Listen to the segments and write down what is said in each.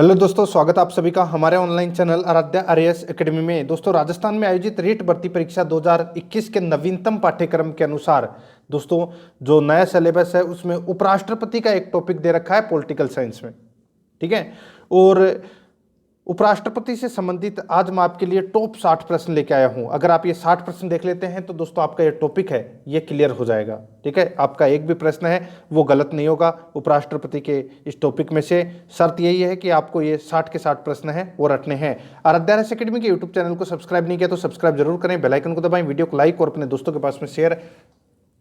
Hello दोस्तों, स्वागत है आप सभी का हमारे online channel Aradhya RAS academy में। दोस्तों, राजस्थान में आयोजित रीट भर्ती परीक्षा 2021 के नवीनतम पाठ्यक्रम के अनुसार दोस्तों जो नया सिलेबस है उसमें उपराष्ट्रपति का एक टॉपिक दे रखा है पॉलिटिकल साइंस में। ठीक है, और उपराष्ट्रपति से संबंधित आज मैं आपके लिए टॉप 60 प्रश्न लेके आया हूं। अगर आप ये 60 प्रश्न देख लेते हैं तो दोस्तों आपका ये टॉपिक है ये क्लियर हो जाएगा। ठीक है, आपका एक भी प्रश्न है वो गलत नहीं होगा उपराष्ट्रपति के इस टॉपिक में से। शर्त यही है कि आपको ये 60 के 60 प्रश्न हैं वो रटने हैं। आराध्या आरएएस एकेडमी के यूट्यूब चैनल को सब्सक्राइब नहीं किया तो सब्सक्राइब जरूर करें, बेल आइकन को दबाएं, वीडियो को लाइक और अपने दोस्तों के पास में शेयर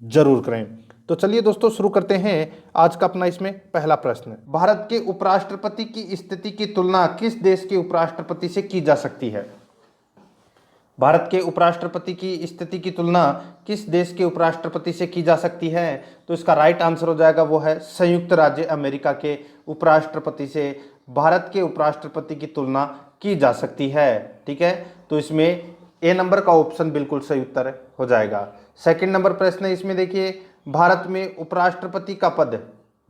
जरूर करें। तो चलिए दोस्तों शुरू करते हैं आज का अपना इसमें पहला प्रश्न। भारत के उपराष्ट्रपति की स्थिति की तुलना किस देश के उपराष्ट्रपति से की जा सकती है? भारत के उपराष्ट्रपति की स्थिति की तुलना किस देश के उपराष्ट्रपति से की जा सकती है? तो इसका राइट आंसर हो जाएगा वो है संयुक्त राज्य अमेरिका के उपराष्ट्रपति से भारत के उपराष्ट्रपति की तुलना की जा सकती है। ठीक है, तो इसमें ए नंबर का ऑप्शन बिल्कुल सही उत्तर हो जाएगा। सेकंड नंबर प्रश्न है, इसमें देखिए भारत में उपराष्ट्रपति का पद,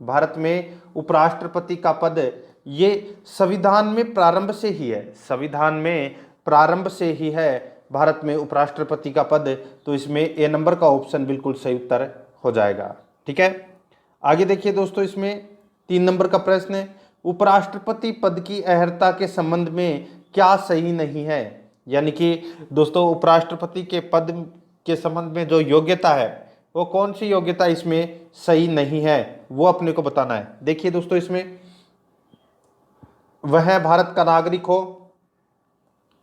भारत में उपराष्ट्रपति का पद ये संविधान में प्रारंभ से ही है, संविधान में प्रारंभ से ही है भारत में उपराष्ट्रपति का पद। तो इसमें ए नंबर का ऑप्शन बिल्कुल सही उत्तर हो जाएगा। ठीक है, आगे देखिए दोस्तों, इसमें 3 नंबर का प्रश्न है, उपराष्ट्रपति पद की अर्हता के संबंध में क्या सही नहीं है? यानी कि दोस्तों उपराष्ट्रपति के पद के संबंध में जो योग्यता है वो कौन सी योग्यता इसमें सही नहीं है वो अपने को बताना है। देखिए दोस्तों, इसमें वह भारत का नागरिक हो,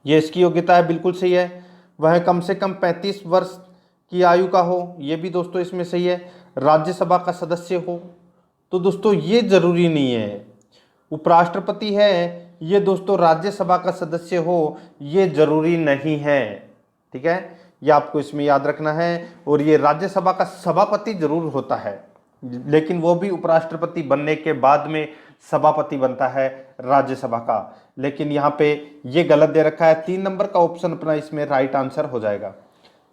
ये इसकी योग्यता है, बिल्कुल सही है। वह कम से कम 35 वर्ष की आयु का हो, ये भी दोस्तों इसमें सही है। राज्यसभा का सदस्य हो, तो दोस्तों ये जरूरी नहीं है। उपराष्ट्रपति है ये दोस्तों राज्यसभा का सदस्य हो, ये जरूरी नहीं है। ठीक है, ये आपको इसमें याद रखना है। और ये राज्यसभा का सभापति जरूर होता है, लेकिन वो भी उपराष्ट्रपति बनने के बाद में सभापति बनता है राज्यसभा का। लेकिन यहाँ पे ये गलत दे रखा है। 3 नंबर का ऑप्शन अपना इसमें राइट आंसर हो जाएगा।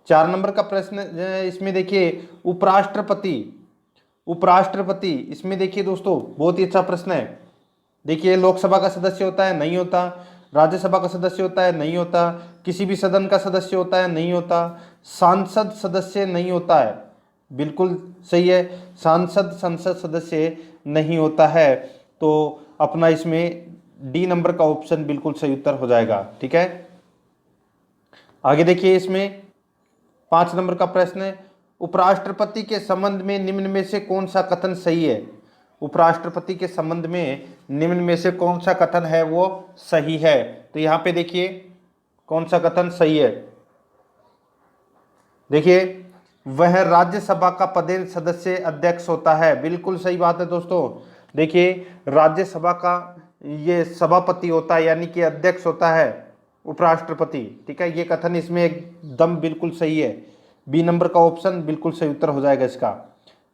4 नंबर का प्रश्न इसमें देखिए उपराष्ट्रपति, उपराष्ट्रपति इसमें देखिए दोस्तों बहुत ही अच्छा प्रश्न है। देखिए लोकसभा का सदस्य होता है, नहीं होता। राज्यसभा का सदस्य होता है, नहीं होता। किसी भी सदन का सदस्य होता है, नहीं होता। सांसद सदस्य नहीं होता है, बिल्कुल सही है, सांसद संसद सदस्य नहीं होता है। तो अपना इसमें डी नंबर का ऑप्शन बिल्कुल सही उत्तर हो जाएगा। ठीक है, आगे देखिए, इसमें 5 नंबर का प्रश्न है, उपराष्ट्रपति के संबंध में निम्न में से कौन सा कथन सही है? उपराष्ट्रपति के संबंध में निम्न में से कौन सा कथन है वो सही है? तो यहाँ पे देखिए कौन सा कथन सही है। देखिए वह राज्यसभा का पदेन सदस्य अध्यक्ष होता है, बिल्कुल सही बात है दोस्तों। देखिए राज्यसभा का ये सभापति होता है, यानी कि अध्यक्ष होता है उपराष्ट्रपति। ठीक है, ये कथन इसमें एकदम बिल्कुल सही है। बी नंबर का ऑप्शन बिल्कुल सही उत्तर हो जाएगा इसका।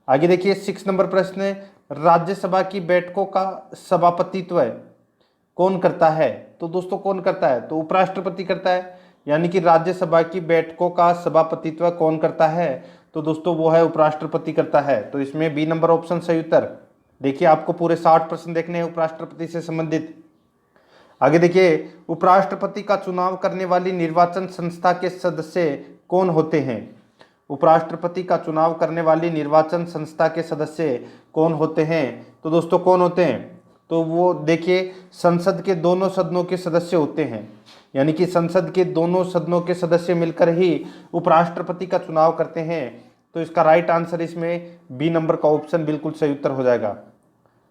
आगे देखिए 6 नंबर प्रश्न है, राज्यसभा की बैठकों का सभापतित्व कौन करता है? तो दोस्तों कौन करता है? तो उपराष्ट्रपति करता है। यानी कि राज्यसभा की बैठकों का सभापतित्व कौन करता है? तो दोस्तों वो है उपराष्ट्रपति करता है। तो इसमें बी नंबर ऑप्शन सही उत्तर। देखिए आपको पूरे 60 प्रश्न देखने हैं उपराष्ट्रपति से संबंधित। आगे देखिए उपराष्ट्रपति का चुनाव करने वाली निर्वाचन संस्था के सदस्य कौन होते हैं? उपराष्ट्रपति का चुनाव करने वाली निर्वाचन संस्था के सदस्य कौन होते हैं? तो दोस्तों कौन होते हैं? तो वो देखिए संसद के दोनों सदनों के सदस्य होते हैं, यानी कि संसद के दोनों सदनों के सदस्य मिलकर ही उपराष्ट्रपति का चुनाव करते हैं। तो इसका राइट आंसर इसमें बी नंबर का ऑप्शन बिल्कुल सही उत्तर हो जाएगा।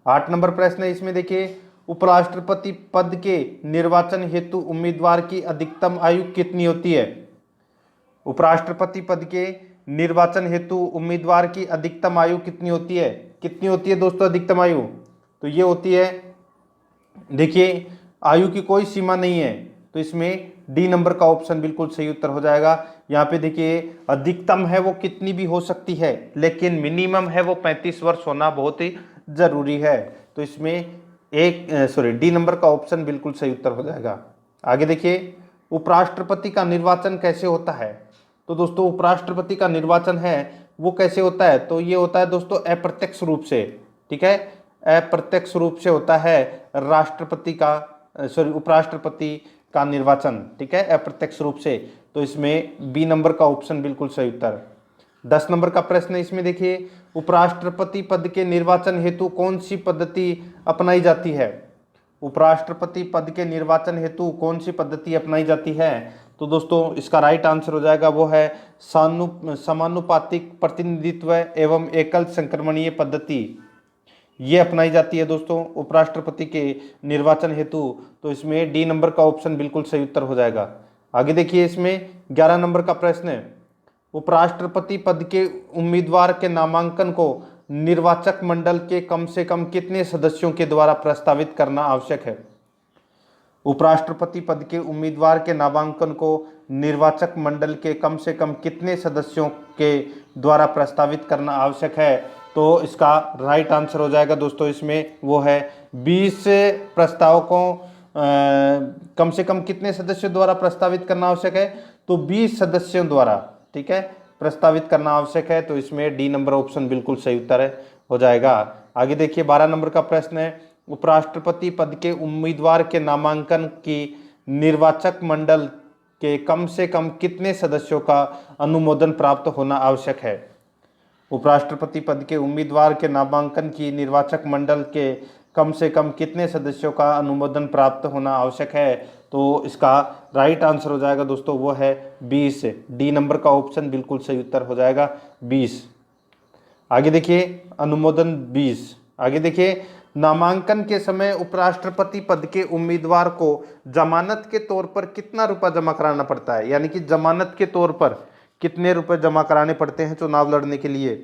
8 नंबर प्रश्न है, इसमें देखिए उपराष्ट्रपति पद के निर्वाचन हेतु उम्मीदवार की अधिकतम आयु कितनी होती है? उपराष्ट्रपति पद के निर्वाचन हेतु उम्मीदवार की अधिकतम आयु कितनी होती है? कितनी होती है दोस्तों अधिकतम आयु? तो ये होती है, देखिए आयु की कोई सीमा नहीं है। तो इसमें डी नंबर का ऑप्शन बिल्कुल सही उत्तर हो जाएगा। यहाँ पे देखिए अधिकतम है वो कितनी भी हो सकती है, लेकिन मिनिमम है वो 35 वर्ष होना बहुत ही जरूरी है। तो इसमें डी नंबर का ऑप्शन बिल्कुल सही उत्तर हो जाएगा। आगे देखिए उपराष्ट्रपति का निर्वाचन कैसे होता है? तो दोस्तों उपराष्ट्रपति का निर्वाचन है वो कैसे होता है? तो ये होता है दोस्तों अप्रत्यक्ष रूप से। ठीक है, अप्रत्यक्ष रूप से होता है राष्ट्रपति का उपराष्ट्रपति का निर्वाचन। ठीक है, अप्रत्यक्ष रूप से। तो इसमें बी नंबर का ऑप्शन बिल्कुल सही उत्तर। 10 नंबर का प्रश्न है, इसमें देखिए उपराष्ट्रपति पद के निर्वाचन हेतु कौन सी पद्धति अपनाई जाती है। उपराष्ट्रपति पद के निर्वाचन हेतु कौन सी पद्धति अपनाई जाती है। तो दोस्तों इसका राइट आंसर हो जाएगा वो है समानुपातिक प्रतिनिधित्व एवं एकल संक्रमणीय पद्धति, ये अपनाई जाती है दोस्तों उपराष्ट्रपति के निर्वाचन हेतु। तो इसमें डी नंबर का ऑप्शन बिल्कुल सही उत्तर हो जाएगा। आगे देखिए, इसमें 11 नंबर का प्रश्न है, उपराष्ट्रपति पद के उम्मीदवार के नामांकन को निर्वाचक मंडल के कम से कम कितने सदस्यों के द्वारा प्रस्तावित करना आवश्यक है। उपराष्ट्रपति पद के उम्मीदवार के नामांकन को निर्वाचक मंडल के कम से कम कितने सदस्यों के द्वारा प्रस्तावित करना आवश्यक है। तो इसका राइट आंसर हो जाएगा दोस्तों इसमें वो है 20 प्रस्तावकों कम से कम कितने सदस्यों द्वारा प्रस्तावित करना आवश्यक है। तो 20 सदस्यों द्वारा, ठीक है, प्रस्तावित करना आवश्यक है। तो इसमें डी नंबर ऑप्शन बिल्कुल सही उत्तर हो जाएगा। आगे देखिए 12 नंबर का प्रश्न है, उपराष्ट्रपति पद के उम्मीदवार के नामांकन की निर्वाचक मंडल के कम से कम कितने सदस्यों का अनुमोदन प्राप्त होना आवश्यक है। उपराष्ट्रपति पद के उम्मीदवार के नामांकन की निर्वाचक मंडल के कम से कम कितने सदस्यों का अनुमोदन प्राप्त होना आवश्यक है। तो इसका राइट आंसर हो जाएगा दोस्तों वो है 20। डी नंबर का ऑप्शन बिल्कुल सही उत्तर हो जाएगा 20। आगे देखिए अनुमोदन 20। आगे देखिए, नामांकन के समय उपराष्ट्रपति पद के उम्मीदवार को जमानत के तौर पर कितना रुपया जमा कराना पड़ता है, यानी कि जमानत के तौर पर कितने रुपए जमा कराने पड़ते हैं चुनाव लड़ने के लिए।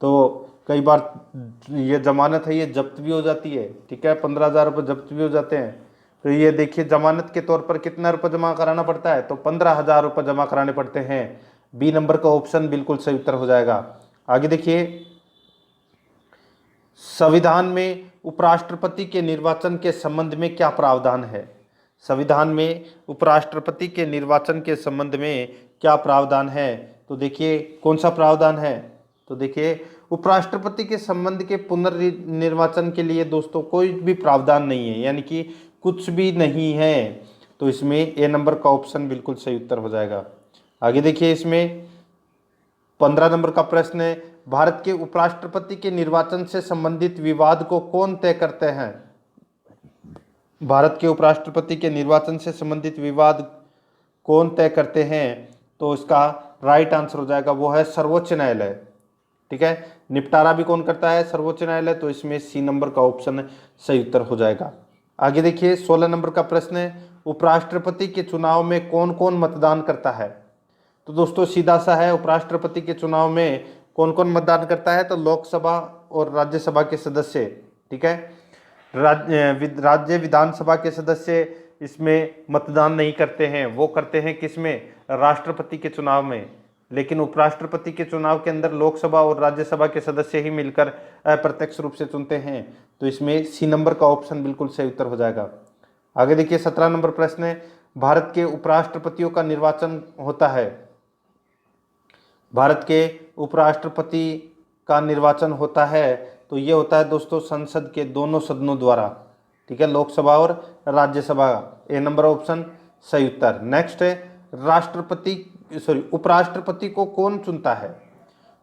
तो कई बार ये जमानत है ये जब्त भी हो जाती है, ठीक है, 15,000 रुपये जब्त भी हो जाते हैं। तो ये देखिए जमानत के तौर पर कितना रुपये जमा कराना पड़ता है, तो 15,000 रुपये जमा कराने पड़ते हैं। बी नंबर का ऑप्शन बिल्कुल सही उत्तर हो जाएगा। आगे देखिए, संविधान में उपराष्ट्रपति के निर्वाचन के संबंध में क्या प्रावधान है। संविधान में उपराष्ट्रपति के निर्वाचन के संबंध में क्या प्रावधान है। तो देखिए कौन सा प्रावधान है। तो देखिए उपराष्ट्रपति के संबंध के पुनर्निर्वाचन के लिए दोस्तों कोई भी प्रावधान नहीं है, यानी कि कुछ भी नहीं है। तो इसमें ए नंबर का ऑप्शन बिल्कुल सही उत्तर हो जाएगा। आगे देखिए, इसमें 15 नंबर का प्रश्न है, भारत के उपराष्ट्रपति के निर्वाचन से संबंधित विवाद को कौन तय करते हैं। भारत के उपराष्ट्रपति के निर्वाचन से संबंधित विवाद कौन तय करते हैं। तो इसका राइट आंसर हो जाएगा वो है सर्वोच्च न्यायालय। ठीक है, निपटारा भी कौन करता है, सर्वोच्च न्यायालय। तो इसमें सी नंबर का ऑप्शन सही उत्तर हो जाएगा। आगे देखिए 16 नंबर का प्रश्न है, उपराष्ट्रपति के चुनाव में कौन कौन मतदान करता है। तो दोस्तों सीधा सा है, उपराष्ट्रपति के चुनाव में कौन कौन मतदान करता है। तो लोकसभा और राज्यसभा के सदस्य, ठीक है, राज्य विधानसभा के सदस्य इसमें मतदान नहीं करते हैं, वो करते हैं किसमें, राष्ट्रपति के चुनाव में। लेकिन उपराष्ट्रपति के चुनाव के अंदर लोकसभा और राज्यसभा के सदस्य ही मिलकर अप्रत्यक्ष रूप से चुनते हैं। तो इसमें सी नंबर का ऑप्शन बिल्कुल सही उत्तर हो जाएगा। आगे देखिए 17 नंबर प्रश्न है, भारत के उपराष्ट्रपतियों का निर्वाचन होता है। भारत के उपराष्ट्रपति का निर्वाचन होता है तो ये होता है दोस्तों संसद के दोनों सदनों द्वारा, ठीक है, लोकसभा और राज्यसभा। ए नंबर ऑप्शन सही उत्तर। नेक्स्ट है उपराष्ट्रपति को कौन चुनता है।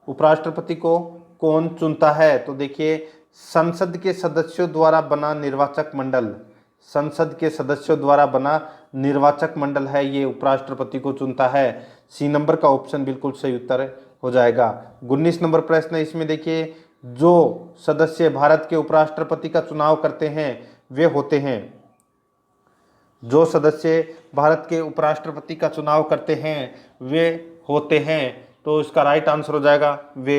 उपराष्ट्रपति को कौन चुनता है। तो देखिए संसद के सदस्यों द्वारा बना निर्वाचक मंडल, संसद के सदस्यों द्वारा बना निर्वाचक मंडल है ये उपराष्ट्रपति को चुनता है। सी नंबर का ऑप्शन बिल्कुल सही उत्तर हो जाएगा। 19 नंबर प्रश्न है, इसमें देखिए जो सदस्य भारत के उपराष्ट्रपति का चुनाव करते हैं वे होते हैं, जो सदस्य भारत के उपराष्ट्रपति का चुनाव करते हैं वे होते हैं। तो इसका राइट आंसर हो जाएगा वे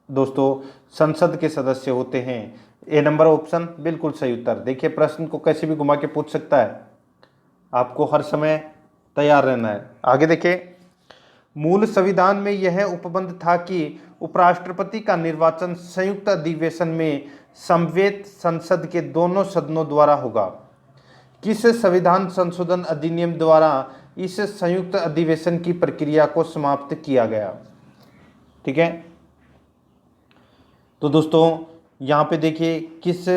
दोस्तों संसद के सदस्य होते हैं। ए नंबर ऑप्शन बिल्कुल सही उत्तर। देखिए प्रश्न को कैसे भी घुमा के पूछ सकता है, आपको हर समय तैयार रहना है। आगे देखिए, मूल संविधान में यह उपबंध था कि उपराष्ट्रपति का निर्वाचन संयुक्त अधिवेशन में समवेत संसद के दोनों सदनों द्वारा होगा। किस संविधान संशोधन अधिनियम द्वारा इस संयुक्त अधिवेशन की प्रक्रिया को समाप्त किया गया। ठीक है, तो दोस्तों यहाँ पे देखिए किस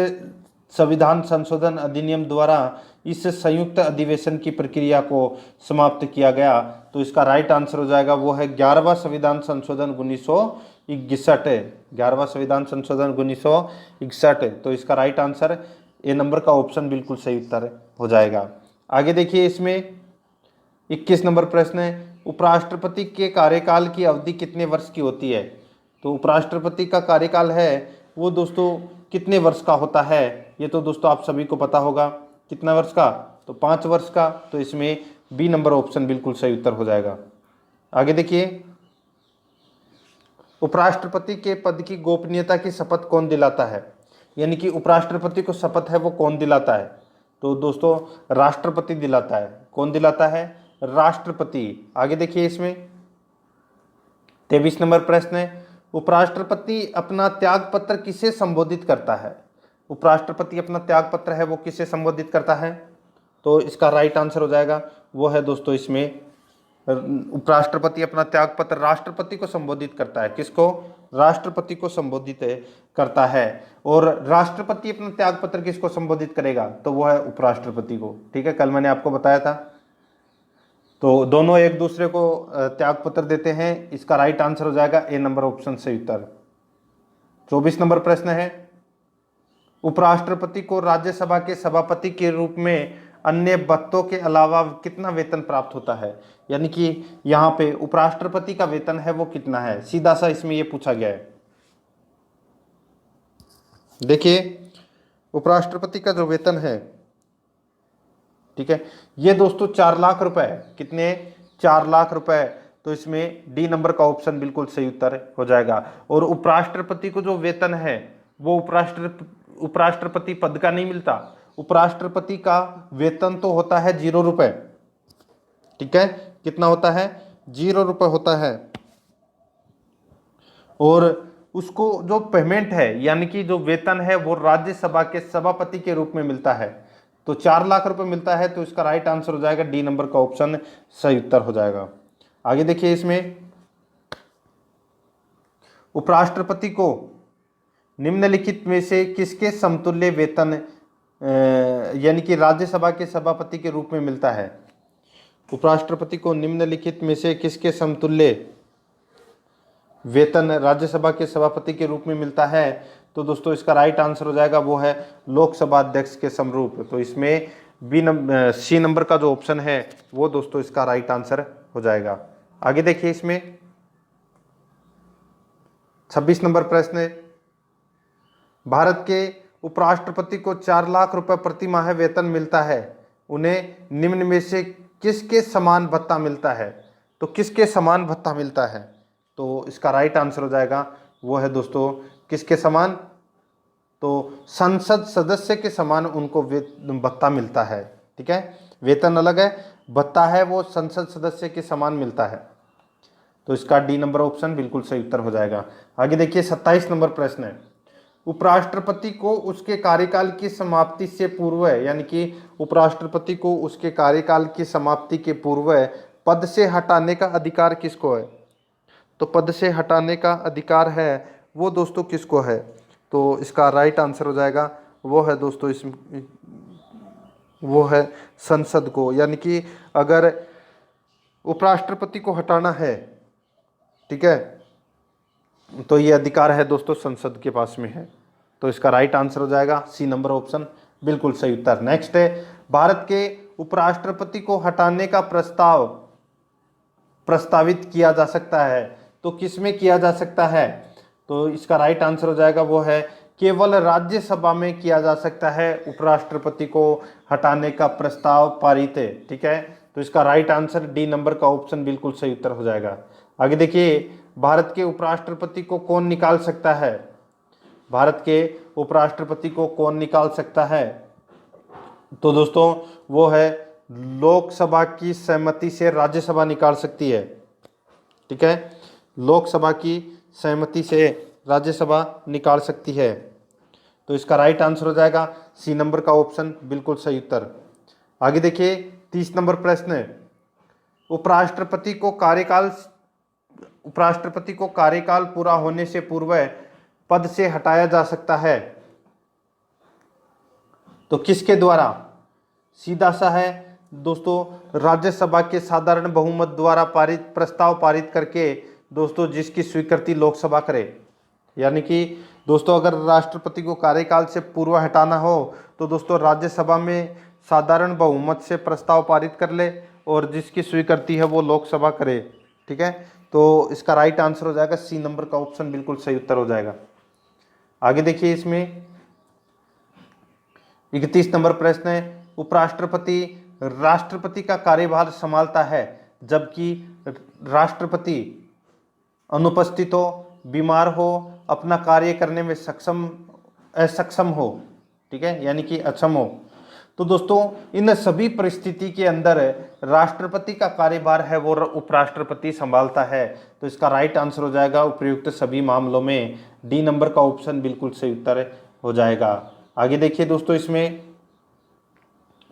संविधान संशोधन अधिनियम द्वारा इस संयुक्त अधिवेशन की प्रक्रिया को समाप्त किया गया? तो इसका राइट आंसर हो जाएगा वो है 11वां संविधान संशोधन 1961 है। 11वां संविधान संशोधन 1961 है। तो इसका राइट आंसर ए नंबर का ऑप्शन बिल्कुल सही उत्तर हो जाएगा। आगे देखिए इसमें 21 नंबर प्रश्न है, उपराष्ट्रपति के कार्यकाल की अवधि कितने वर्ष की होती है? तो उपराष्ट्रपति का कार्यकाल है वो दोस्तों कितने वर्ष का होता है? ये तो दोस्तों आप सभी को पता होगा। कितना वर्ष का? तो 5 वर्ष का। तो इसमें बी नंबर ऑप्शन बिल्कुल सही उत्तर हो जाएगा। आगे देखिए, उपराष्ट्रपति के पद की गोपनीयता की शपथ कौन दिलाता है? यानी कि उपराष्ट्रपति को शपथ है वो कौन दिलाता है? तो दोस्तों राष्ट्रपति दिलाता है। कौन दिलाता है? राष्ट्रपति। आगे देखिए इसमें 23 नंबर प्रश्न है, उपराष्ट्रपति अपना त्याग पत्र किसे संबोधित करता है? उपराष्ट्रपति अपना त्याग पत्र है वो किसे संबोधित करता है? तो इसका राइट आंसर हो जाएगा वो है दोस्तों इसमें उपराष्ट्रपति अपना त्याग पत्र राष्ट्रपति को संबोधित करता है। किसको? राष्ट्रपति को संबोधित करता है। और राष्ट्रपति अपना त्याग पत्र किसको संबोधित करेगा? तो वो है उपराष्ट्रपति को। ठीक है, कल मैंने आपको बताया था। तो दोनों एक दूसरे को त्याग पत्र देते हैं। इसका राइट आंसर हो जाएगा ए नंबर ऑप्शन सही उत्तर। 24 नंबर प्रश्न है, उपराष्ट्रपति को राज्यसभा के सभापति के रूप में अन्य भत्तों के अलावा कितना वेतन प्राप्त होता है? यानी कि यहाँ पे उपराष्ट्रपति का वेतन है वो कितना है? सीधा सा इसमें ये पूछा गया है। देखिए उपराष्ट्रपति का जो वेतन है, ठीक है, ये दोस्तों 4 लाख रुपए। कितने? 4 लाख रुपए। तो इसमें डी नंबर का ऑप्शन बिल्कुल सही उत्तर हो जाएगा। और उपराष्ट्रपति को जो वेतन है वो उपराष्ट्रपति पद का नहीं मिलता। उपराष्ट्रपति का वेतन तो होता है 0 रुपए। ठीक है, कितना होता है? 0 रुपए होता है। और उसको जो पेमेंट है यानी कि जो वेतन है वो राज्यसभा के सभापति के रूप में मिलता है। तो 4 लाख रुपए मिलता है। तो इसका राइट आंसर हो जाएगा डी नंबर का ऑप्शन सही उत्तर हो जाएगा। आगे देखिए इसमें, उपराष्ट्रपति को निम्नलिखित में से किसके समतुल्य वेतन यानी कि राज्यसभा के सभापति के रूप में मिलता है? उपराष्ट्रपति को निम्नलिखित में से किसके समतुल्य वेतन राज्यसभा के सभापति के रूप में मिलता है? तो दोस्तों इसका राइट आंसर हो जाएगा वो है लोकसभा अध्यक्ष के समरूप। तो इसमें सी नंबर का जो ऑप्शन है वो दोस्तों इसका राइट आंसर हो जाएगा। आगे देखिए इसमें 26 नंबर प्रश्न है, भारत के उपराष्ट्रपति को 4 लाख रुपए प्रति माह वेतन मिलता है, उन्हें निम्न में से किसके समान भत्ता मिलता है? तो किसके समान भत्ता मिलता है? तो इसका राइट आंसर हो जाएगा वो है दोस्तों किसके समान? तो संसद सदस्य के समान उनको भत्ता मिलता है। ठीक है, वेतन अलग है, भत्ता है वो संसद सदस्य के समान मिलता है। तो इसका डी नंबर ऑप्शन बिल्कुल सही उत्तर हो जाएगा। आगे देखिए 27 नंबर प्रश्न है, उपराष्ट्रपति को उसके कार्यकाल की समाप्ति से पूर्व यानी कि उपराष्ट्रपति को उसके कार्यकाल की समाप्ति के पूर्व पद से हटाने का अधिकार किसको है? तो पद से हटाने का अधिकार है वो दोस्तों किसको है? तो इसका राइट आंसर हो जाएगा वो है दोस्तों वो है संसद को। यानी कि अगर उपराष्ट्रपति को हटाना है, ठीक है, तो ये अधिकार है दोस्तों संसद के पास में है। तो इसका राइट आंसर हो जाएगा सी नंबर ऑप्शन बिल्कुल सही उत्तर। नेक्स्ट है, भारत के उपराष्ट्रपति को हटाने का प्रस्तावित किया जा सकता है, तो किसमें किया जा सकता है? तो इसका राइट आंसर हो जाएगा वो है केवल राज्यसभा में किया जा सकता है उपराष्ट्रपति को हटाने का प्रस्ताव पारित है। ठीक है, तो इसका राइट आंसर डी नंबर का ऑप्शन बिल्कुल सही उत्तर हो जाएगा। आगे देखिए, भारत के उपराष्ट्रपति को कौन निकाल सकता है? भारत के उपराष्ट्रपति को कौन निकाल सकता है? तो दोस्तों वो है लोकसभा की सहमति से राज्यसभा निकाल सकती है। ठीक है, लोकसभा की सहमति से राज्यसभा निकाल सकती है। तो इसका राइट आंसर हो जाएगा सी नंबर का ऑप्शन बिल्कुल सही उत्तर। आगे देखिए 30 नंबर प्रश्न है, उपराष्ट्रपति को कार्यकाल पूरा होने से पूर्व पद से हटाया जा सकता है तो किसके द्वारा? सीधा सा है दोस्तों, राज्यसभा के साधारण बहुमत द्वारा प्रस्ताव पारित करके दोस्तों जिसकी स्वीकृति लोकसभा करे। यानी कि दोस्तों अगर राष्ट्रपति को कार्यकाल से पूर्व हटाना हो तो दोस्तों राज्यसभा में साधारण बहुमत से प्रस्ताव पारित कर ले और जिसकी स्वीकृति है वो लोकसभा करे। ठीक है, तो इसका राइट आंसर हो जाएगा सी नंबर का ऑप्शन बिल्कुल सही उत्तर हो जाएगा। आगे देखिए, इसमें 31 नंबर प्रश्न है, उपराष्ट्रपति राष्ट्रपति का कार्यभार संभालता है जबकि राष्ट्रपति अनुपस्थित हो, बीमार हो, अपना कार्य करने में असक्षम हो। ठीक है, यानी कि अक्षम हो। तो दोस्तों इन सभी परिस्थिति के अंदर राष्ट्रपति का कार्यभार है वो उपराष्ट्रपति संभालता है। तो इसका राइट आंसर हो जाएगा उपयुक्त सभी मामलों में डी नंबर का ऑप्शन बिल्कुल सही उत्तर हो जाएगा। आगे देखिए दोस्तों, इसमें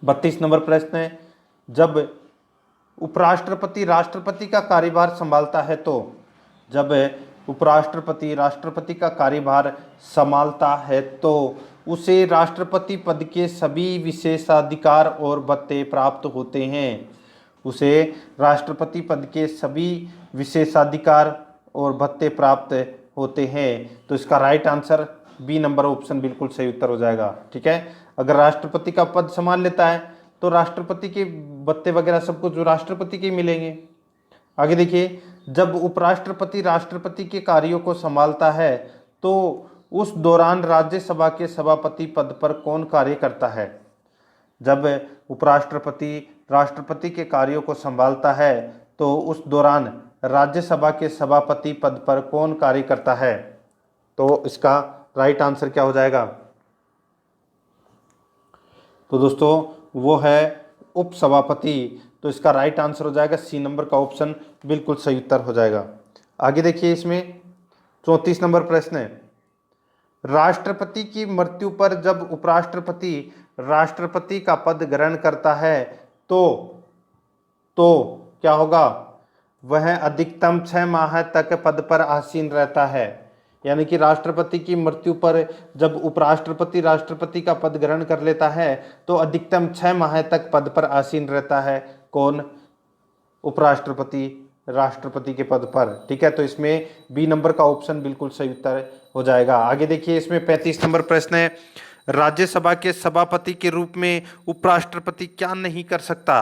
32 नंबर प्रश्न है, जब उपराष्ट्रपति राष्ट्रपति का कार्यभार संभालता है तो जब उपराष्ट्रपति राष्ट्रपति का कार्यभार संभालता है तो उसे राष्ट्रपति पद के सभी विशेषाधिकार और भत्ते प्राप्त होते हैं। उसे राष्ट्रपति पद के सभी विशेषाधिकार और भत्ते प्राप्त होते हैं। तो इसका right answer B number option बिल्कुल सही उत्तर हो जाएगा। ठीक है, अगर राष्ट्रपति का पद संभाल लेता है तो राष्ट्रपति के भत्ते वगैरह सब कुछ जो राष्ट्रपति के मिलेंगे। आगे देखिए, जब उपराष्ट्रपति राष्ट्रपति के कार्यों को संभालता है तो उस दौरान राज्यसभा के सभापति पद पर कौन कार्य करता है? जब उपराष्ट्रपति राष्ट्रपति के कार्यों को संभालता है तो उस दौरान राज्यसभा के सभापति पद पर कौन कार्य करता है? तो इसका राइट आंसर क्या हो जाएगा? तो दोस्तों वो है उपसभापति। तो इसका राइट आंसर हो जाएगा सी नंबर का ऑप्शन बिल्कुल सही उत्तर हो जाएगा। आगे देखिए, इसमें 34 नंबर प्रश्न है, राष्ट्रपति की मृत्यु पर जब उपराष्ट्रपति राष्ट्रपति का पद ग्रहण करता है तो क्या होगा? वह अधिकतम 6 माह तक पद पर आसीन रहता है। यानी कि राष्ट्रपति की मृत्यु पर जब उपराष्ट्रपति राष्ट्रपति का पद ग्रहण कर लेता है तो अधिकतम 6 माह तक पद पर आसीन रहता है। कौन? उपराष्ट्रपति राष्ट्रपति के पद पर। ठीक है, तो इसमें बी नंबर का ऑप्शन बिल्कुल सही उत्तर हो जाएगा। आगे देखिए, इसमें 35 नंबर प्रश्न है, राज्यसभा के सभापति के रूप में उपराष्ट्रपति क्या नहीं कर सकता?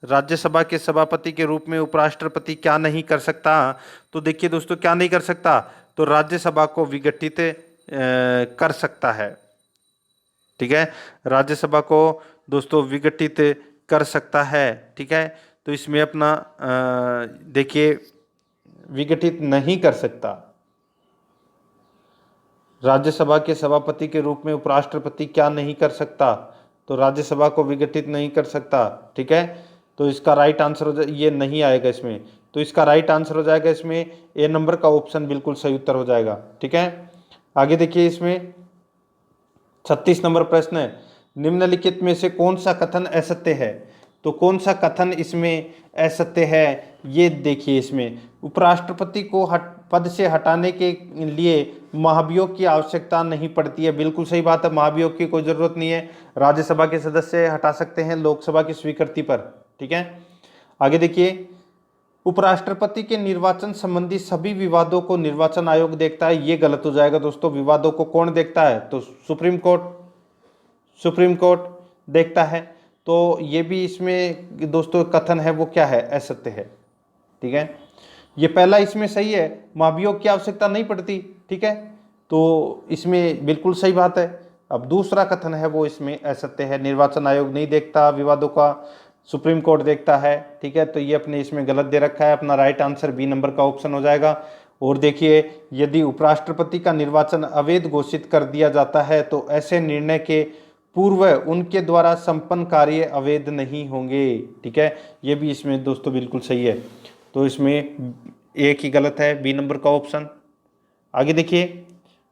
राज्यसभा के सभापति के रूप में उपराष्ट्रपति क्या नहीं कर सकता? तो देखिए दोस्तों, क्या नहीं कर सकता? तो राज्यसभा को विघटित कर सकता है। ठीक है, राज्यसभा को दोस्तों विघटित कर सकता है। ठीक है, तो इसमें अपना देखिए विघटित नहीं कर सकता। राज्यसभा के सभापति के रूप में उपराष्ट्रपति क्या नहीं कर सकता? तो राज्यसभा को विघटित नहीं कर सकता। ठीक है, तो इसका राइट आंसर हो जाए, ये नहीं आएगा इसमें। तो इसका राइट आंसर हो जाएगा इसमें ए नंबर का ऑप्शन बिल्कुल सही उत्तर हो जाएगा। ठीक है, आगे देखिए, इसमें 36 नंबर प्रश्न है, निम्नलिखित में से कौन सा कथन असत्य है? तो कौन सा कथन इसमें असत्य है? ये देखिए, इसमें उपराष्ट्रपति को पद से हटाने के लिए महाभियोग की आवश्यकता नहीं पड़ती है। बिल्कुल सही बात है, महाभियोग की कोई जरूरत नहीं है। राज्यसभा के सदस्य हटा सकते हैं लोकसभा की स्वीकृति पर। ठीक है, आगे देखिए, उपराष्ट्रपति के निर्वाचन संबंधी सभी विवादों को निर्वाचन आयोग देखता है। ये गलत हो जाएगा दोस्तों। विवादों को कौन देखता है? तो सुप्रीम कोर्ट देखता है। तो ये भी इसमें दोस्तों कथन है वो क्या है? असत्य है। ठीक है, ये पहला इसमें सही है, महाभियोग की आवश्यकता नहीं पड़ती। ठीक है, तो इसमें बिल्कुल सही बात है। अब दूसरा कथन है वो इसमें असत्य है, निर्वाचन आयोग नहीं देखता विवादों का, सुप्रीम कोर्ट देखता है। ठीक है, तो ये अपने इसमें गलत दे रखा है। अपना राइट आंसर बी नंबर का ऑप्शन हो जाएगा। और देखिए, यदि उपराष्ट्रपति का निर्वाचन अवैध घोषित कर दिया जाता है तो ऐसे निर्णय के पूर्व उनके द्वारा संपन्न कार्य अवैध नहीं होंगे। ठीक है, ये भी इसमें दोस्तों बिल्कुल सही है। तो इसमें एक ही गलत है, बी नंबर का ऑप्शन। आगे देखिए,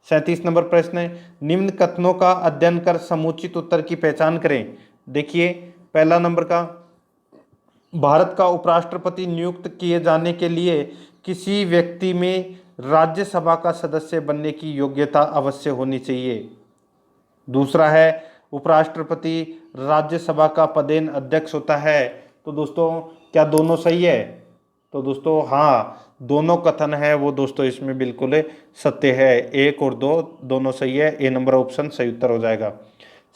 37 नंबर प्रश्न है, निम्न कथनों का अध्ययन कर समुचित उत्तर की पहचान करें। देखिए, पहला नंबर का, भारत का उपराष्ट्रपति नियुक्त किए जाने के लिए किसी व्यक्ति में राज्यसभा का सदस्य बनने की योग्यता अवश्य होनी चाहिए। दूसरा है उपराष्ट्रपति राज्यसभा का पदेन अध्यक्ष होता है। तो दोस्तों क्या दोनों सही है? तो दोस्तों हाँ, दोनों कथन है वो दोस्तों इसमें बिल्कुल सत्य है। 1 और 2 दोनों सही है। ए नंबर ऑप्शन सही उत्तर हो जाएगा।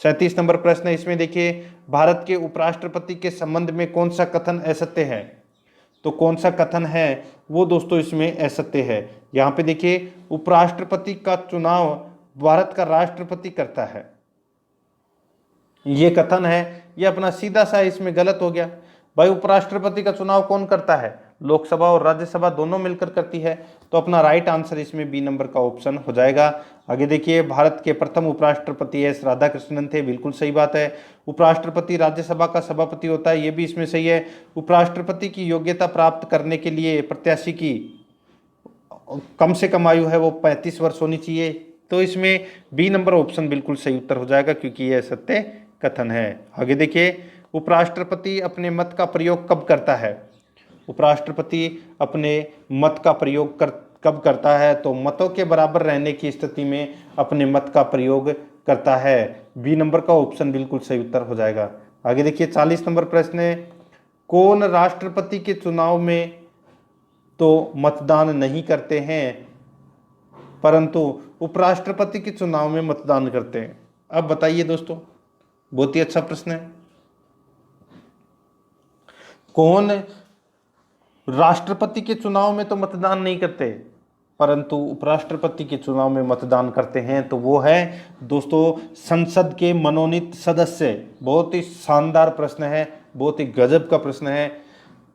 37 नंबर प्रश्न है, इसमें देखिए भारत के उपराष्ट्रपति के संबंध में कौन सा कथन असत्य है? तो कौन सा कथन है वो दोस्तों इसमें असत्य है? यहाँ पे देखिए उपराष्ट्रपति का चुनाव भारत का राष्ट्रपति करता है, ये कथन है, ये अपना सीधा सा इसमें गलत हो गया। भाई उपराष्ट्रपति का चुनाव कौन करता है? लोकसभा और राज्यसभा दोनों मिलकर करती है। तो अपना राइट आंसर इसमें बी नंबर का ऑप्शन हो जाएगा। आगे देखिए भारत के प्रथम उपराष्ट्रपति एस राधाकृष्णन थे, बिल्कुल सही बात है। उपराष्ट्रपति राज्यसभा का सभापति होता है, ये भी इसमें सही है। उपराष्ट्रपति की योग्यता प्राप्त करने के लिए प्रत्याशी की कम से कम आयु है वो 35 वर्ष होनी चाहिए। तो इसमें बी नंबर ऑप्शन बिल्कुल सही उत्तर हो जाएगा, क्योंकि यह सत्य कथन है। आगे देखिए उपराष्ट्रपति अपने मत का प्रयोग कब करता है? उपराष्ट्रपति अपने मत का प्रयोग कब करता है? तो मतों के बराबर रहने की स्थिति में अपने मत का प्रयोग करता है। बी नंबर का ऑप्शन बिल्कुल सही उत्तर हो जाएगा। आगे देखिए 40 नंबर प्रश्न है, कौन राष्ट्रपति के चुनाव में तो मतदान नहीं करते हैं परंतु उपराष्ट्रपति के चुनाव में मतदान करते हैं? अब बताइए दोस्तों, बहुत ही अच्छा प्रश्न है। कौन राष्ट्रपति के चुनाव में तो मतदान नहीं करते परंतु उपराष्ट्रपति के चुनाव में मतदान करते हैं? तो वो है दोस्तों संसद के मनोनीत सदस्य। बहुत ही शानदार प्रश्न है, बहुत ही गजब का प्रश्न है।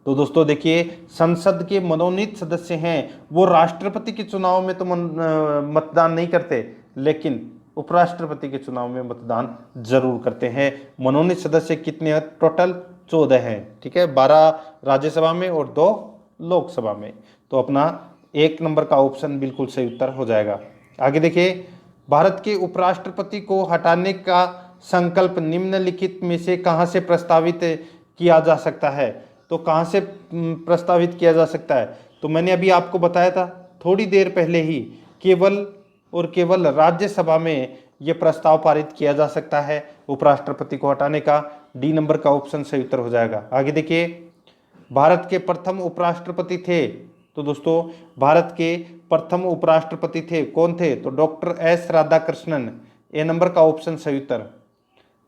तो दोस्तों देखिए संसद के मनोनीत सदस्य हैं वो राष्ट्रपति के चुनाव में तो मतदान नहीं करते, लेकिन उपराष्ट्रपति के चुनाव में मतदान जरूर करते हैं। मनोनीत सदस्य कितने हैं? टोटल 14 हैं, ठीक है। 12 राज्यसभा में और 2 लोकसभा में। तो अपना 1 नंबर का ऑप्शन बिल्कुल सही उत्तर हो जाएगा। आगे देखिए भारत के उपराष्ट्रपति को हटाने का संकल्प निम्नलिखित में से कहां से प्रस्तावित किया जा सकता है? तो कहां से प्रस्तावित किया जा सकता है? तो मैंने अभी आपको बताया था थोड़ी देर पहले ही, केवल और केवल राज्यसभा में यह प्रस्ताव पारित किया जा सकता है उपराष्ट्रपति को हटाने का। डी नंबर का ऑप्शन सही उत्तर हो जाएगा। आगे देखिए भारत के प्रथम उपराष्ट्रपति थे। तो दोस्तों भारत के प्रथम उपराष्ट्रपति थे, कौन थे? तो डॉक्टर एस राधाकृष्णन। ए नंबर का ऑप्शन सही उत्तर।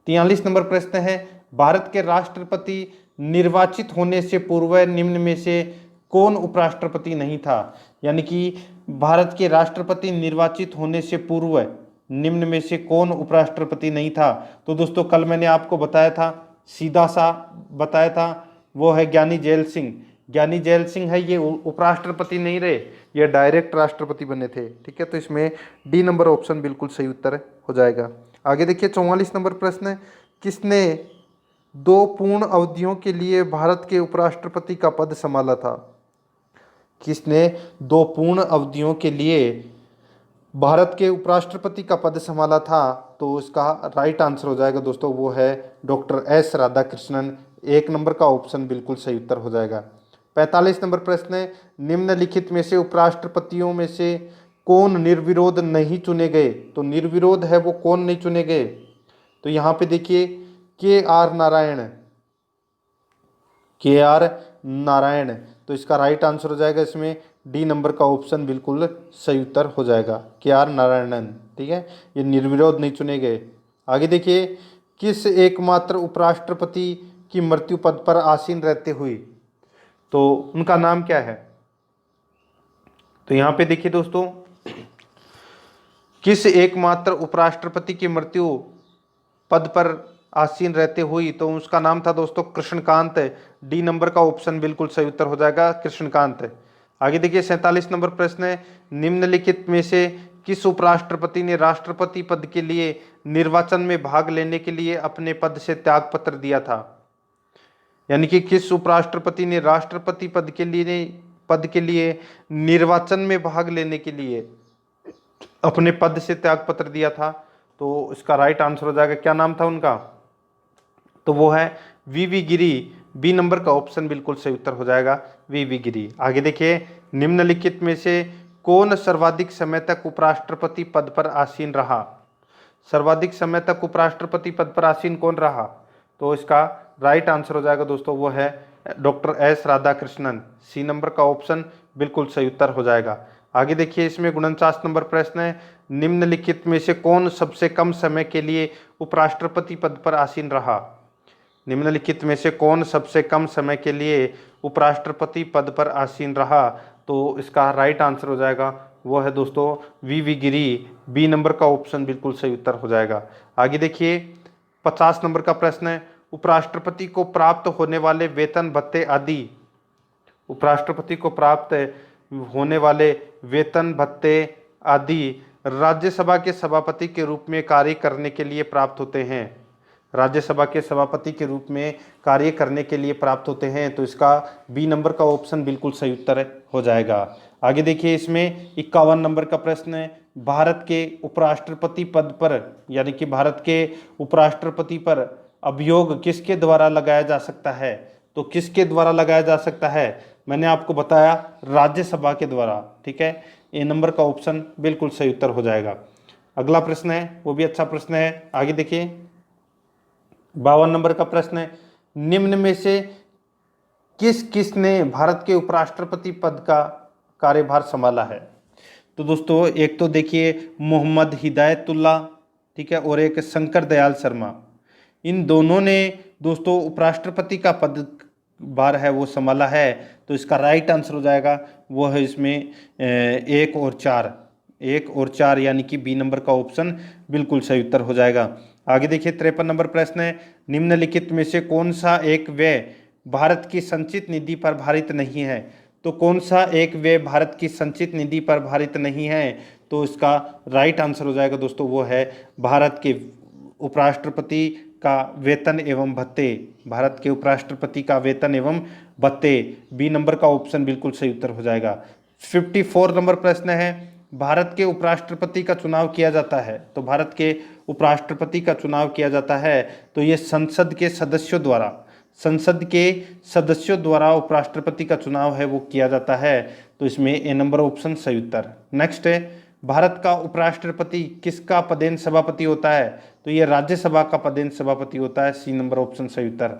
43 नंबर प्रश्न है, भारत के राष्ट्रपति निर्वाचित होने से पूर्व निम्न में से कौन उपराष्ट्रपति नहीं था? यानी कि भारत के राष्ट्रपति निर्वाचित होने से पूर्व निम्न में से कौन उपराष्ट्रपति नहीं था? तो दोस्तों कल मैंने आपको बताया था, सीधा सा बताया था, वो है ज्ञानी जैल सिंह। ज्ञानी जैल सिंह है, ये उपराष्ट्रपति नहीं रहे, ये डायरेक्ट राष्ट्रपति बने थे, ठीक है। तो इसमें डी नंबर ऑप्शन बिल्कुल सही उत्तर हो जाएगा। आगे देखिए 44 नंबर प्रश्न, किसने 2 पूर्ण अवधियों के लिए भारत के उपराष्ट्रपति का पद संभाला था? किसने 2 पूर्ण अवधियों के लिए भारत के उपराष्ट्रपति का पद संभाला था? तो इसका राइट आंसर हो जाएगा दोस्तों, वो है डॉक्टर एस राधाकृष्णन। 1 नंबर का ऑप्शन बिल्कुल सही उत्तर हो जाएगा। 45 नंबर प्रश्न है, निम्नलिखित में से उपराष्ट्रपतियों में से कौन निर्विरोध नहीं चुने गए? तो निर्विरोध है वो कौन नहीं चुने गए? तो यहाँ पे देखिए के.आर. नारायण, के.आर. नारायण। तो इसका राइट आंसर हो जाएगा इसमें डी नंबर का ऑप्शन बिल्कुल सही उत्तर हो जाएगा, के.आर. नारायणन, ठीक है। ये निर्विरोध नहीं चुने गए। आगे देखिए किस एकमात्र उपराष्ट्रपति की मृत्यु पद पर आसीन रहते हुए? तो उनका नाम क्या है? तो यहाँ पे देखिए दोस्तों किस एकमात्र उपराष्ट्रपति की मृत्यु पद पर आसीन रहते हुई? तो उसका नाम था दोस्तों कृष्णकांत। डी नंबर का ऑप्शन बिल्कुल सही उत्तर हो जाएगा, कृष्णकांत। आगे देखिए 47 नंबर प्रश्न है, निम्नलिखित में से किस उपराष्ट्रपति ने राष्ट्रपति पद के लिए निर्वाचन में भाग लेने के लिए अपने पद से त्यागपत्र दिया था? यानी कि किस उपराष्ट्रपति ने राष्ट्रपति पद के लिए निर्वाचन में भाग लेने के लिए अपने पद से त्यागपत्र दिया था? तो इसका राइट आंसर हो जाएगा, क्या नाम था उनका? तो वो है वी गिरी। बी नंबर का ऑप्शन बिल्कुल सही उत्तर हो जाएगा, वी गिरी। आगे देखिए निम्नलिखित में से कौन सर्वाधिक समय तक उपराष्ट्रपति पद पर आसीन रहा? सर्वाधिक समय तक उपराष्ट्रपति पद पर आसीन कौन रहा? तो इसका राइट आंसर हो जाएगा दोस्तों वो है doctor S Radhakrishnan. C number का ऑप्शन बिल्कुल सही उत्तर हो जाएगा। आगे देखिए, इसमें 49 नंबर प्रश्न है, निम्नलिखित में से कौन सबसे कम समय के लिए उपराष्ट्रपति पद पर आसीन रहा? निम्नलिखित में से कौन सबसे कम समय के लिए उपराष्ट्रपति पद पर आसीन रहा? तो इसका राइट आंसर हो जाएगा वो है दोस्तों वी गिरी। बी नंबर का ऑप्शन बिल्कुल सही उत्तर हो जाएगा। आगे देखिए, 50 नंबर का प्रश्न है, उपराष्ट्रपति को प्राप्त होने वाले वेतन भत्ते आदि, उपराष्ट्रपति को प्राप्त होने वाले वेतन भत्ते आदि राज्यसभा के सभापति के रूप में कार्य करने के लिए प्राप्त होते हैं। राज्यसभा के सभापति के रूप में कार्य करने के लिए प्राप्त होते हैं। तो इसका बी नंबर का ऑप्शन बिल्कुल सही उत्तर हो जाएगा। आगे देखिए, इसमें 51 नंबर का प्रश्न है, भारत के उपराष्ट्रपति पद पर यानी कि भारत के उपराष्ट्रपति पर अभियोग किसके द्वारा लगाया जा सकता है? तो किसके द्वारा लगाया जा सकता है? मैंने आपको बताया राज्यसभा के द्वारा। ठीक है, ए नंबर का ऑप्शन बिल्कुल सही उत्तर हो जाएगा। अगला प्रश्न है वो भी अच्छा प्रश्न है। आगे देखिए, 52 नंबर का प्रश्न है, निम्न में से किसने भारत के उपराष्ट्रपति पद का कार्यभार संभाला है? तो दोस्तों एक तो देखिए मोहम्मद हिदायतुल्ला, ठीक है, और एक शंकर दयाल शर्मा। इन दोनों ने दोस्तों उपराष्ट्रपति का पद भार है वो संभाला है। तो इसका राइट आंसर हो जाएगा वो है इसमें 1 और 4, 1 और 4 यानी कि बी नंबर का ऑप्शन बिल्कुल सही उत्तर हो जाएगा। आगे देखिए, 53 नंबर प्रश्न है, निम्नलिखित में से कौन सा एक व्यय भारत की संचित निधि पर भारित नहीं है? तो कौन सा एक व्यय भारत की संचित निधि पर भारित नहीं है? तो इसका राइट आंसर हो जाएगा दोस्तों वो है भारत के उपराष्ट्रपति का वेतन एवं भत्ते, भारत के उपराष्ट्रपति का वेतन एवं भत्ते। बी नंबर का ऑप्शन बिल्कुल सही उत्तर हो जाएगा। 54 नंबर प्रश्न है, भारत के उपराष्ट्रपति का चुनाव किया जाता है। तो भारत के उपराष्ट्रपति का चुनाव किया जाता है तो ये संसद के सदस्यों द्वारा उपराष्ट्रपति का चुनाव है वो किया जाता है। तो इसमें ए नंबर ऑप्शन सही उत्तर। नेक्स्ट है, भारत का उपराष्ट्रपति किसका पदेन सभापति होता है? तो ये राज्यसभा का पदेन सभापति होता है। सी नंबर ऑप्शन सही उत्तर।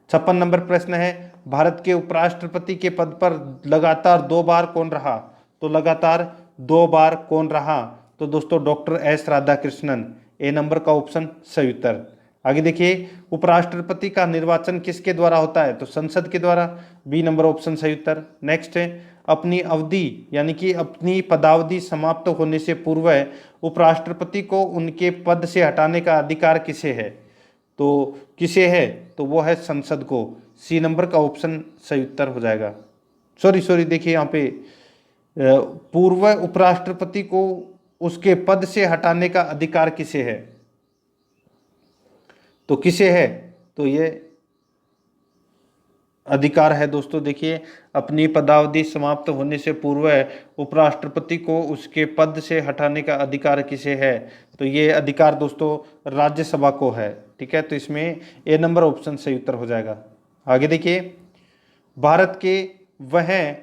56 नंबर प्रश्न है, भारत के उपराष्ट्रपति के पद पर लगातार 2 बार कौन रहा? तो लगातार 2 बार कौन रहा? तो दोस्तों डॉक्टर एस राधाकृष्णन। ए नंबर का ऑप्शन सही उत्तर। आगे देखिए, उपराष्ट्रपति का निर्वाचन किसके द्वारा होता है? तो संसद के द्वारा। बी नंबर ऑप्शन सही उत्तर। नेक्स्ट है, अपनी अवधि यानी कि अपनी पदावधि समाप्त होने से पूर्व उपराष्ट्रपति को उनके पद से हटाने का अधिकार किसे है? तो किसे है? तो वो है संसद को। सी नंबर का ऑप्शन सही उत्तर हो जाएगा। सॉरी देखिए यहाँ पे पूर्व उपराष्ट्रपति को उसके पद से हटाने का अधिकार किसे है? तो किसे है? तो ये अधिकार है दोस्तों देखिए, अपनी पदावधि समाप्त होने से पूर्व उपराष्ट्रपति को उसके पद से हटाने का अधिकार किसे है? तो ये अधिकार दोस्तों राज्यसभा को है। ठीक है, तो इसमें ए नंबर ऑप्शन सही उत्तर हो जाएगा। आगे देखिए, भारत के वह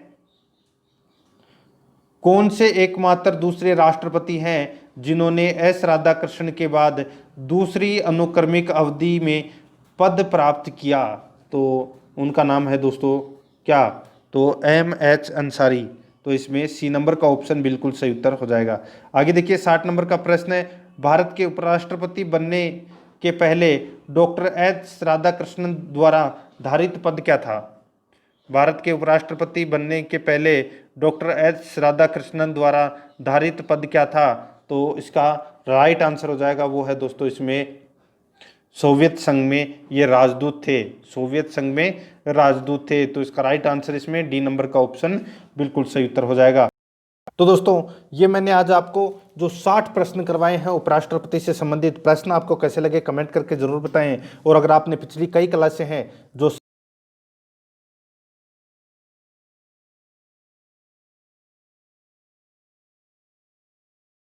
कौन से एकमात्र दूसरे राष्ट्रपति हैं जिन्होंने एस राधाकृष्णन के बाद दूसरी अनुक्रमिक अवधि में पद प्राप्त किया? तो उनका नाम है दोस्तों क्या? तो एम.एच. अंसारी। तो इसमें सी नंबर का ऑप्शन बिल्कुल सही उत्तर हो जाएगा। आगे देखिए, 60 नंबर का प्रश्न है, भारत के उपराष्ट्रपति बनने के पहले डॉक्टर एस राधाकृष्णन द्वारा धारित पद क्या था? भारत के उपराष्ट्रपति बनने के पहले डॉक्टर एस राधाकृष्णन द्वारा धारित पद क्या था? तो इसका राइट आंसर हो जाएगा वो है दोस्तों इसमें सोवियत संघ में ये राजदूत थे। सोवियत संघ में राजदूत थे। तो इसका राइट आंसर इसमें डी नंबर का ऑप्शन बिल्कुल सही उत्तर हो जाएगा। तो दोस्तों ये मैंने आज आपको जो 60 प्रश्न करवाए हैं उपराष्ट्रपति से संबंधित प्रश्न, आपको कैसे लगे कमेंट करके जरूर बताएं। और अगर आपने पिछली कई क्लासें हैं जो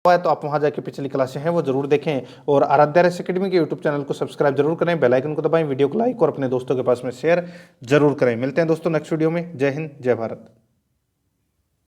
है तो आप वहां जाके पिछली क्लासें हैं वो जरूर देखें। और आराध्या रेस एकेडमी के यूट्यूब चैनल को सब्सक्राइब जरूर करें, बेल आइकन को दबाएं, वीडियो को लाइक और अपने दोस्तों के पास में शेयर जरूर करें। मिलते हैं दोस्तों नेक्स्ट वीडियो में। जय हिंद, जय भारत।